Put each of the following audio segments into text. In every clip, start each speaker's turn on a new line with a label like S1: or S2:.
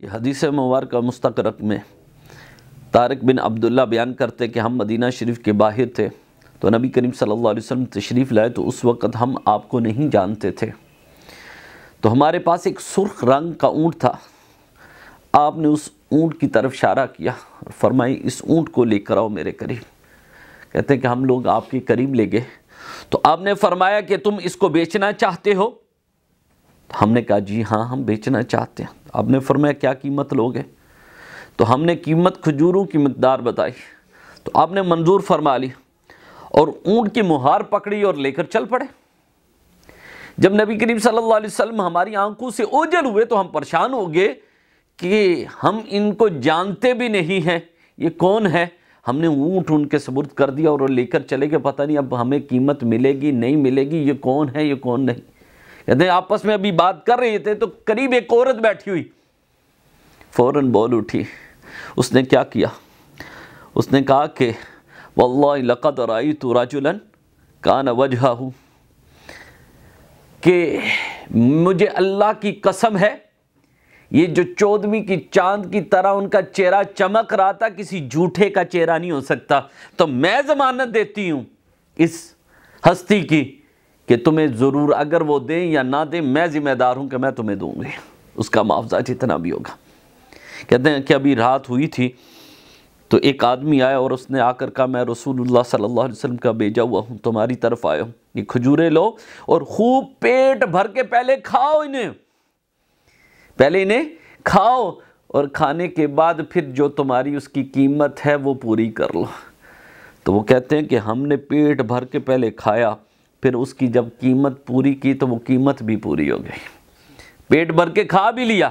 S1: یہ حدیث مبارکہ مستقرق میں طارق بن عبداللہ بیان کرتے کہ ہم مدینہ شریف کے باہر تھے تو نبی کریم صلی اللہ علیہ وسلم تشریف لائے تو اس وقت ہم آپ کو نہیں جانتے تھے، تو ہمارے پاس ایک سرخ رنگ کا اونٹ تھا۔ آپ نے اس اونٹ کی طرف اشارہ کیا اور فرمائی اس اونٹ کو لے کر آؤ میرے قریب۔ کہتے ہیں کہ ہم لوگ آپ کے قریب لے گئے تو آپ نے فرمایا کہ تم اس کو بیچنا چاہتے ہو؟ ہم نے کہا جی ہاں ہم بیچنا چاہتے ہیں۔ آپ نے فرمایا کیا قیمت لوگے؟ تو ہم نے قیمت کھجوروں کی مقدار بتائی تو آپ نے منظور فرما لی اور اونٹ کی مہار پکڑی اور لے کر چل پڑے۔ جب نبی کریم صلی اللہ علیہ وسلم ہماری آنکھوں سے اوجھل ہوئے تو ہم پریشان ہو گئے کہ ہم ان کو جانتے بھی نہیں ہیں، یہ کون ہے؟ ہم نے اونٹ ان کے سپرد کر دیا اور لے کر چلے گئے، پتہ نہیں اب ہمیں قیمت ملے گی نہیں ملے گی، یہ کون ہے یہ کون نہیں۔ کہتے ہیں آپس میں ابھی بات کر رہے تھے تو قریب ایک عورت بیٹھی ہوئی فوراً بول اٹھی۔ اس نے کیا کیا؟ اس نے کہا کہ واللہ لقد رأیت رجلا کان وجہہ، کہ مجھے اللہ کی قسم ہے یہ جو 14ویں کی چاند کی طرح ان کا چہرہ چمک رہا تھا، کسی جھوٹے کا چہرہ نہیں ہو سکتا، تو میں ضمانت دیتی ہوں اس ہستی کی کہ تمہیں ضرور اگر وہ دیں یا نہ دیں میں ذمہ دار ہوں کہ میں تمہیں دوں گی اس کا معاوضہ جتنا بھی ہوگا۔ کہتے ہیں کہ ابھی رات ہوئی تھی تو ایک آدمی آیا اور اس نے آ کر کہا میں رسول اللہ صلی اللہ علیہ وسلم کا بھیجا ہوا ہوں، تمہاری طرف آیا ہوں، یہ کھجوریں لو اور خوب پیٹ بھر کے پہلے کھاؤ، انہیں کھاؤ اور کھانے کے بعد پھر جو تمہاری اس کی قیمت ہے وہ پوری کر لو۔ تو وہ کہتے ہیں کہ ہم نے پیٹ بھر کے پہلے کھایا، پھر اس کی جب قیمت پوری کی تو وہ قیمت بھی پوری ہو گئی، پیٹ بھر کے کھا بھی لیا،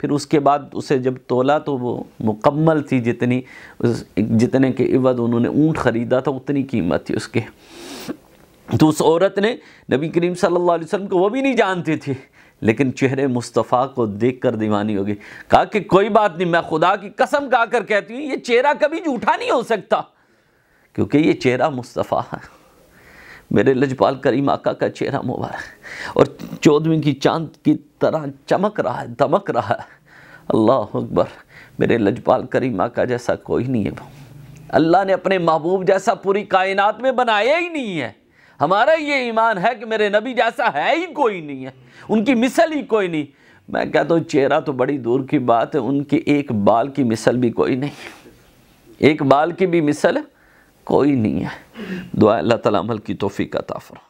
S1: پھر اس کے بعد اسے جب تولا تو وہ مکمل تھی، جتنے کے عوض انہوں نے اونٹ خریدا تھا اتنی قیمت تھی اس کے۔ تو اس عورت نے نبی کریم صلی اللہ علیہ وسلم کو وہ بھی نہیں جانتی تھی لیکن چہرے مصطفیٰ کو دیکھ کر دیوانی ہو گئی۔ کہا کہ کوئی بات نہیں، میں خدا کی قسم کھا کر کہتی ہوں یہ چہرہ کبھی جھوٹا نہیں ہو سکتا کیونکہ یہ چہرہ مصطفیٰ ہے، میرے لجپال کریم آقا کا چہرہ مبارک اور 14ویں کی چاند کی طرح چمک رہا ہے، دمک رہا ہے۔ اللہ اکبر، میرے لجپال کریم آقا جیسا کوئی نہیں ہے، اللہ نے اپنے محبوب جیسا پوری کائنات میں بنایا ہی نہیں ہے۔ ہمارا یہ ایمان ہے کہ میرے نبی جیسا ہے ہی کوئی نہیں ہے، ان کی مثل ہی کوئی نہیں۔ میں کہتا ہوں چہرہ تو بڑی دور کی بات ہے، ان کے ایک بال کی مثل بھی کوئی نہیں، ایک بال کی بھی مثل کوئی نہیں ہے۔ دعا اللہ تعالیٰ عمل کی توفیق عطا فرمائے۔